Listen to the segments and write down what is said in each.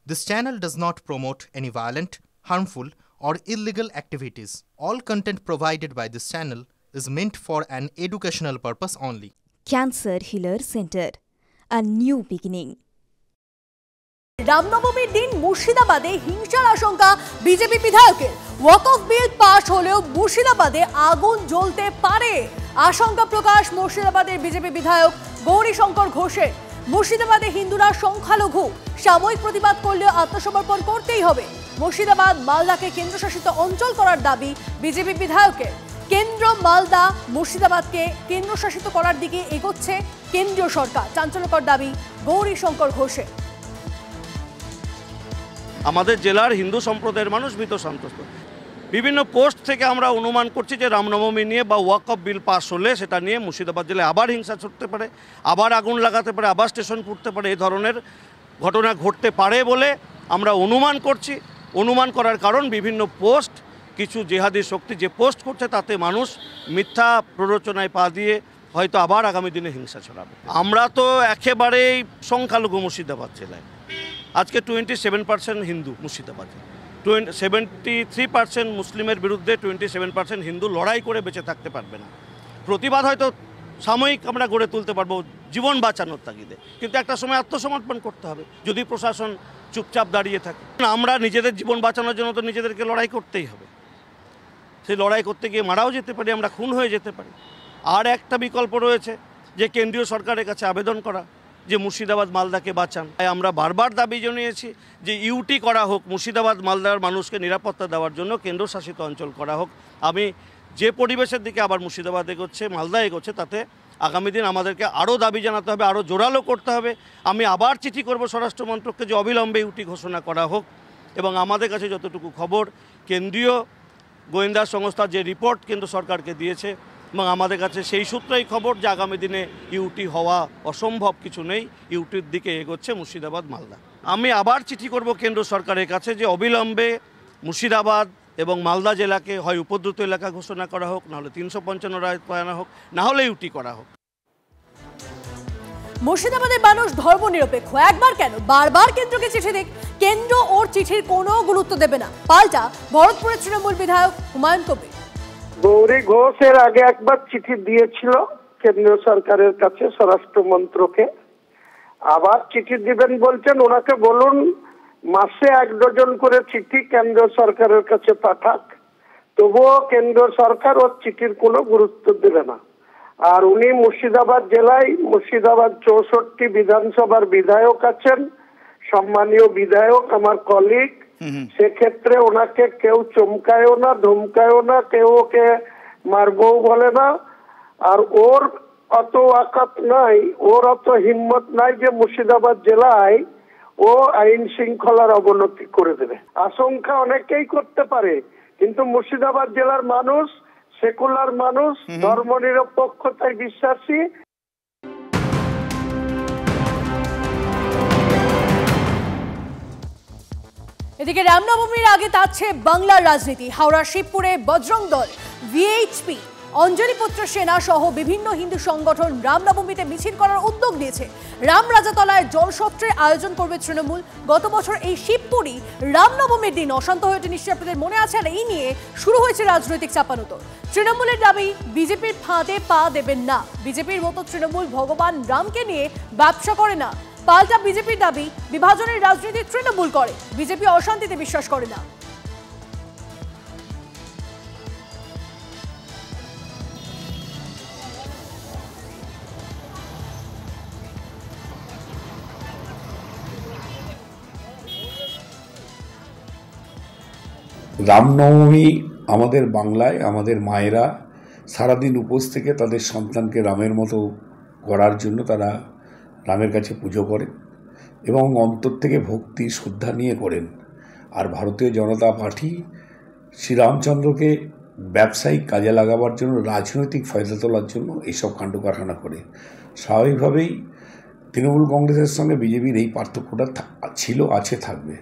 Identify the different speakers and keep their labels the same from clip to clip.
Speaker 1: This channel does not promote any violent, harmful, or illegal activities. All content provided by this channel is meant for an educational purpose only.
Speaker 2: Cancer Healer Center, a new beginning.
Speaker 3: রামনবমীর দিন মুর্শিদাবাদে হিংসার আশঙ্কা BJP বিধায়কের। ওয়াকফ বিল পাশ হলেও মুর্শিদাবাদে আগুন জ্বলতে পারে আশঙ্কা প্রকাশ মুর্শিদাবাদের বিজেপি বিধায়ক গৌরীশঙ্কর ঘোষের। মুর্শিদাবাদে হিন্দুরা সংখ্যালঘু, সাময়িক প্রতিবাদ করলেও আত্মসমর্পণ করতেই হবে। মুর্শিদাবাদ মালদাকে কেন্দ্রশাসিত অঞ্চল করার দাবি বিজেপি বিধায়কের। কেন্দ্র মালদা মুর্শিদাবাদকে কেন্দ্রশাসিত করার দিকে এগোচ্ছে কেন্দ্রীয় সরকার, চাঞ্চল্যকর দাবি গৌরীশঙ্কর ঘোষের।
Speaker 4: আমাদের জেলার হিন্দু সম্প্রদায়ের মানুষ ভীত সন্ত্রস্ত। বিভিন্ন পোস্ট থেকে আমরা অনুমান করছি যে রামনবমী নিয়ে বা ওয়াকফ বিল পাস হলে সেটা নিয়ে মুর্শিদাবাদ জেলায় আবার হিংসা ছড়তে পারে, আবার আগুন লাগাতে পারে, আবার স্টেশন পুড়তে পারে, এই ধরনের ঘটনা ঘটতে পারে বলে আমরা অনুমান করছি। অনুমান করার কারণ বিভিন্ন পোস্ট, কিছু জেহাদি শক্তি যে পোস্ট করছে তাতে মানুষ মিথ্যা প্ররোচনায় পা দিয়ে হয়তো আবার আগামী দিনে হিংসা ছড়াবে। আমরা তো একেবারেই সংখ্যালঘু মুর্শিদাবাদ জেলায়। আজকে 27% হিন্দু মুর্শিদাবাদে, 73% মুসলিমের বিরুদ্ধে 27% হিন্দু লড়াই করে বেঁচে থাকতে পারবে না। প্রতিবাদ হয়তো সাময়িক আমরা গড়ে তুলতে পারবো জীবন বাঁচানোর তাগিদে, কিন্তু একটা সময় আত্মসমর্পণ করতে হবে যদি প্রশাসন চুপচাপ দাঁড়িয়ে থাকে। আমরা নিজেদের জীবন বাঁচানোর জন্য তো নিজেদেরকে লড়াই করতেই হবে। সেই লড়াই করতে গিয়ে মারাও যেতে পারি, আমরা খুন হয়ে যেতে পারি। আর একটা বিকল্প রয়েছে যে কেন্দ্রীয় সরকারের কাছে আবেদন করা যে মুর্শিদাবাদ মালদাকে বাঁচান। তাই আমরা বারবার দাবি জানিয়েছি যে ইউটি করা হোক, মুর্শিদাবাদ মালদার মানুষকে নিরাপত্তা দেওয়ার জন্য কেন্দ্রশাসিত অঞ্চল করা হোক। আমি যে পরিবেশের দিকে আবার মুর্শিদাবাদ এগোচ্ছে, মালদা এগোচ্ছে, তাতে আগামী দিন আমাদেরকে আরও দাবি জানাতে হবে, আরও জোরালো করতে হবে। আমি আবার চিঠি করব স্বরাষ্ট্র মন্ত্রককে যে অবিলম্বে ইউটি ঘোষণা করা হোক। এবং আমাদের কাছে যতটুকু খবর, কেন্দ্রীয় গোয়েন্দা সংস্থা যে রিপোর্ট কেন্দ্র সরকারকে দিয়েছে এবং আমাদের কাছে সেই সূত্রেই খবর যে আগামী দিনে ইউটি হওয়া অসম্ভব কিছু নেই, ইউটির দিকে এগোচ্ছে মুর্শিদাবাদ মালদা। আমি আবার চিঠি করব কেন্দ্র সরকারের কাছে যে অবিলম্বে মুর্শিদাবাদ এবং মালদা জেলাকে হয় উপদ্রুত এলাকা ঘোষণা করা হোক, নাহলে 355 রায় আনা হোক, না হলে ইউটি করা হোক।
Speaker 3: মুর্শিদাবাদের মানুষ ধর্মনিরপেক্ষ, একবার কেন বারবার কেন্দ্রকে চিঠি দিক, কেন্দ্র ওর চিঠির কোনো গুরুত্ব দেবে না। পাল্টা ভরতপুরের তৃণমূল বিধায়ক হুমায়ুন কবির।
Speaker 5: গৌরী ঘোষ এর আগে একবার চিঠি দিয়েছিল কেন্দ্রীয় সরকারের কাছে, স্বরাষ্ট্র মন্ত্রকে। আবার চিঠি দিবেন বলছেন। ওনাকে বলুন মাসে 1 ডজন করে চিঠি কেন্দ্র সরকারের কাছে পাঠাক, তবুও কেন্দ্র সরকার ওর চিঠির কোনো গুরুত্ব দেবে না। আর উনি মুর্শিদাবাদ জেলায়, মুর্শিদাবাদ 64 বিধানসভার বিধায়ক আছেন, সম্মানীয় বিধায়ক, আমার কলিগ। সেক্ষেত্রে ওনাকে কেউ চমকায়ও না, ধমকায়ও না, কেউ ওকে মারবো বলে না। আর ওর অত আকাত নাই, ওর অত হিম্মত নাই যে মুর্শিদাবাদ জেলায় ও আইন শৃঙ্খলার অবনতি করে দেবে। আশঙ্কা অনেকেই করতে পারে, কিন্তু মুর্শিদাবাদ জেলার মানুষ সেকুলার মানুষ, ধর্মনিরপেক্ষতায় বিশ্বাসী।
Speaker 3: এদিকে রামনবমীর আগে তাচ্ছে বাংলার রাজনীতি। হাওড়ার শিবপুরে বজরং দল, ভিএইচপি, অঞ্জলিপুত্র সেনা সহ বিভিন্ন হিন্দু সংগঠন রামনবমীতে মিছিল করার উদ্যোগ নিয়েছে। রামরাজাতলায় জলসত্রের আয়োজন করবে তৃণমূল। গত বছর এই শিবপুরই রামনবমীর দিন অশান্ত হয়ে ওঠে, নিশ্চয়ই আপনাদের মনে আছে। আর এই নিয়ে শুরু হয়েছে রাজনৈতিক চাপানোতর। তৃণমূলের দাবি বিজেপির ফাঁদে পা দেবেন না। বিজেপির মতো তৃণমূল ভগবান রামকে নিয়ে ব্যবসা করে না। পাল্টা বিজেপির দাবি বিভাজনের রাজনীতি তৃণমূল করে, বিজেপি অশান্তিতে বিশ্বাস করে না।
Speaker 6: রামনবমী আমাদের বাংলায় আমাদের মায়েরা সারাদিন উপোস থেকে তাদের সন্তানকে রামের মতো করার জন্য তারা রামের কাছে পুজো করেন এবং অন্তর থেকে ভক্তি শ্রদ্ধা নিয়ে করেন। আর ভারতীয় জনতা পার্টি শ্রীরামচন্দ্রকে ব্যবসায়িক কাজে লাগাবার জন্য, রাজনৈতিক ফায়দা তোলার জন্য এইসব কাণ্ড কারখানা করে। স্বাভাবিকভাবেই তৃণমূল কংগ্রেসের সঙ্গে বিজেপির এই পার্থক্যটা ছিল, আছে, থাকবে।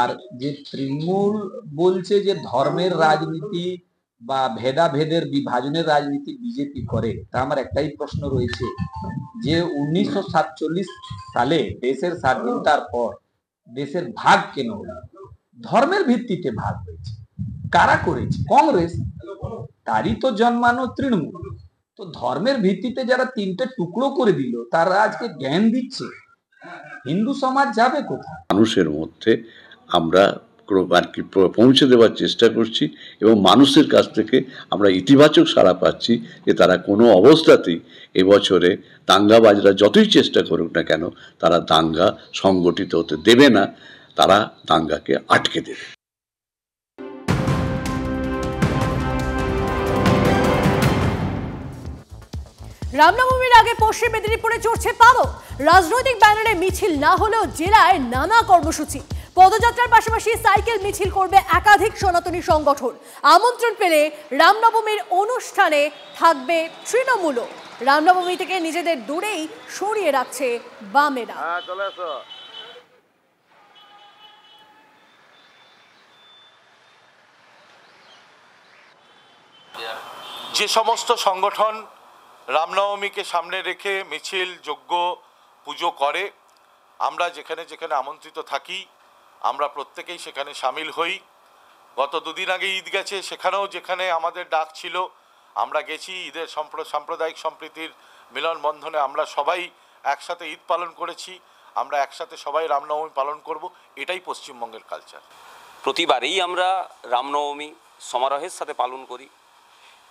Speaker 7: আর যে তৃণমূল বলছে যে ধর্মের রাজনীতি বা ভেদাভেদের বিভাজনের রাজনীতি বিজেপি করে, তা আমার একটাই প্রশ্ন রয়েছে যে 1947 সালে দেশের স্বাধীনতার পর দেশের ভাগ কেন হলো? ধর্মের ভিত্তিতে ভাগ হয়েছে। কারা করেছে? কংগ্রেস। তারই তো জন্মানো তৃণমূল। তো ধর্মের ভিত্তিতে যারা তিনটে টুকরো করে দিল, তারা আজকে জ্ঞান দিচ্ছে, হিন্দু সমাজ যাবে কোথায়?
Speaker 8: মানুষের মধ্যে আমরা আর কি পৌঁছে দেওয়ার চেষ্টা করছি এবং মানুষের কাছ থেকে আমরা ইতিবাচক সাড়া পাচ্ছি যে তারা কোনো অবস্থাতেই এবছরে দাঙ্গাবাজরা যতই চেষ্টা করুক না কেন তারা দাঙ্গা সংগঠিত হতে দেবে না, তারা দাঙ্গাকে আটকে দেবে।
Speaker 3: রামনবমীর আগে পশ্চিম মেদিনীপুরে চড়ছে পালক। রাজনৈতিক ব্যানারে মিছিল না হলেও জেলায় নানা কর্মসূচি। পদযাত্রার পাশাপাশি সাইকেল মিছিল করবে একাধিক সনাতনী সংগঠন। আমন্ত্রণ পেলে রামনবমীর অনুষ্ঠানে থাকবে তৃণমূলও। রামনবমী থেকে নিজেদের দূরেই সরিয়ে রাখছে বামেরা।
Speaker 9: যে সমস্ত সংগঠন রামনবমীকে সামনে রেখে মিছিল যজ্ঞ পুজো করে, আমরা যেখানে যেখানে আমন্ত্রিত থাকি আমরা প্রত্যেকেই সেখানে সামিল হই। গত দুদিন আগে ঈদ গেছে, সেখানেও যেখানে আমাদের ডাক ছিল আমরা গেছি। ঈদের সাম্প্রদায়িক সম্প্রীতির মিলন বন্ধনে আমরা সবাই একসাথে ঈদ পালন করেছি। আমরা একসাথে সবাই রামনবমী পালন করব, এটাই পশ্চিমবঙ্গের কালচার।
Speaker 10: প্রতিবারেই আমরা রামনবমী সমারোহের সাথে পালন করি,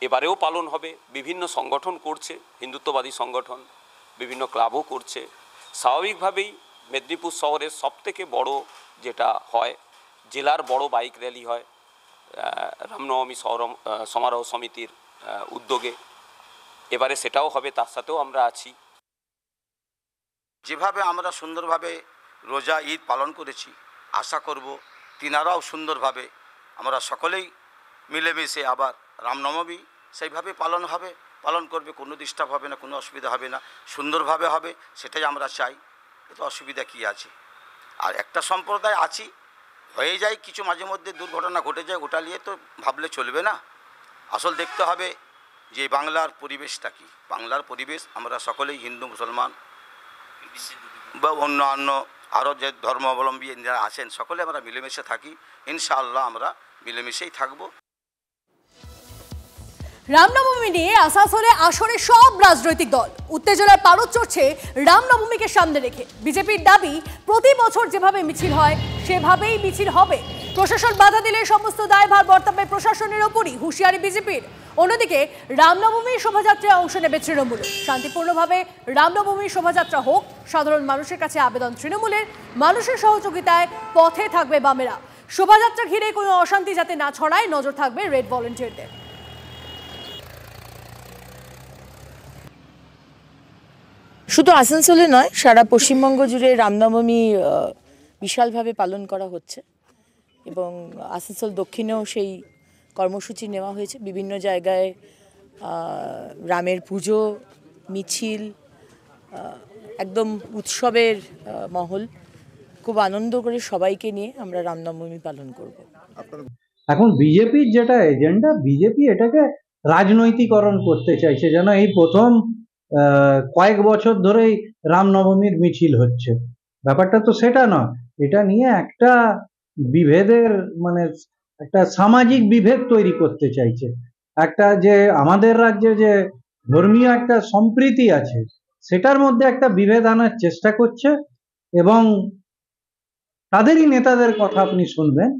Speaker 10: এবারেও পালন হবে। বিভিন্ন সংগঠন করছে, হিন্দুত্ববাদী সংগঠন, বিভিন্ন ক্লাবও করছে। স্বাভাবিকভাবেই মেদিনীপুর শহরের সবথেকে বড় যেটা হয়, জেলার বড় বাইক র্যালি হয় রামনবমী সমারোহ সমিতির উদ্যোগে। এবারে সেটাও হবে, তার সাথেও আমরা আছি।
Speaker 11: যেভাবে আমরা সুন্দরভাবে রোজা ঈদ পালন করেছি, আশা করব তিনারাও সুন্দরভাবে আমরা সকলেই মিলেমিশে আবার রামনবমী সেইভাবে পালন করবে। কোনো ডিস্টার্ব হবে না, কোনো অসুবিধা হবে না, সুন্দরভাবে হবে, সেটাই আমরা চাই। এতে অসুবিধা কী আছে? আর একটা সম্প্রদায় আছি, হয়ে যায় কিছু মাঝে মধ্যে দুর্ঘটনা ঘটে যায়, ওটা নিয়ে তো ভাবলে চলবে না। আসল দেখতে হবে যে বাংলার পরিবেশটা কী। বাংলার পরিবেশ আমরা সকলেই হিন্দু মুসলমান বা অন্যান্য আরও যে ধর্মাবলম্বী যারা আছেন সকলে আমরা মিলেমিশে থাকি। ইনশাআল্লাহ আমরা মিলেমিশেই থাকবো।
Speaker 3: রামনবমী নিয়ে আসানসোলে আসরে সব রাজনৈতিক দল। উত্তেজনার পারদ চড়ছে রামনবমীকে সামনে রেখে। বিজেপির দাবি প্রতি বছর যেভাবে মিছিল হয় সেভাবেই মিছিল হবে। প্রশাসন বাধা দিলে সমস্ত দায়ভার বর্তাবে প্রশাসনের ওপরই, হুঁশিয়ারি বিজেপির। অন্যদিকে রামনবমীর শোভাযাত্রায় অংশ নেবে তৃণমূল। শান্তিপূর্ণভাবে রামনবমীর শোভাযাত্রা হোক, সাধারণ মানুষের কাছে আবেদন তৃণমূলের। মানুষের সহযোগিতায় পথে থাকবে বামেরা। শোভাযাত্রা ঘিরে কোনো অশান্তি যাতে না ছড়ায় নজর থাকবে রেড ভলেন্টিয়ারদের।
Speaker 12: শুধু আসানসোলে নয়, সারা পশ্চিমবঙ্গ জুড়ে রামনবমী বিশালভাবে পালন করা হচ্ছে এবং আসানসোল দক্ষিণেও সেই কর্মসূচি নেওয়া হয়েছে। বিভিন্ন জায়গায় রামের পুজো, মিছিল, একদম উৎসবের মহল। খুব আনন্দ করে সবাইকে নিয়ে আমরা রামনবমী পালন করব।
Speaker 13: এখন বিজেপির যেটা এজেন্ডা, বিজেপি এটাকে রাজনৈতিকরণ করতে চাইছে, যেন এই প্রথম কয়েক বছর ধরেই রামনবমীর মিছিল হচ্ছে। ব্যাপারটা তো সেটা নয়। এটা নিয়ে একটা বিভেদের মানে একটা সামাজিক বিভেদ তৈরি করতে চাইছে। একটা যে আমাদের রাজ্যে যে ধর্মীয় একটা সম্প্রীতি আছে সেটার মধ্যে একটা বিভেদ আনার চেষ্টা করছে এবং তাদেরই নেতাদের কথা আপনি শুনবেন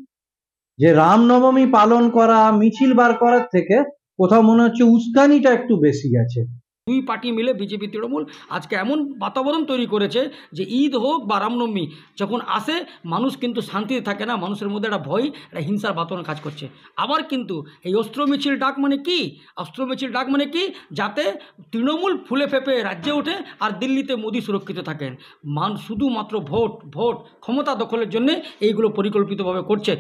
Speaker 13: যে রামনবমী পালন করা, মিছিল বার করার থেকে কোথাও মনে হচ্ছে উস্কানিটা একটু বেশি আছে।
Speaker 14: দুই পার্টি মিলে বিজেপি তৃণমূল আজকে এমন বাতাবরণ তৈরি করেছে যে ঈদ হোক বা রামনবমী যখন আসে মানুষ কিন্তু শান্তিতে থাকে না, মানুষের মধ্যে একটা ভয়, একটা হিংসার বাতাবরণ কাজ করছে। আবার কিন্তু এই অস্ত্র মিছিল ডাক মানে কি? অস্ত্র মিছিল ডাক মানে কি? যাতে তৃণমূল ফুলে ফেপে রাজ্যে ওঠে আর দিল্লিতে মোদি সুরক্ষিত থাকেন। শুধুমাত্র ভোট ক্ষমতা দখলের জন্যে এইগুলো পরিকল্পিতভাবে করছে।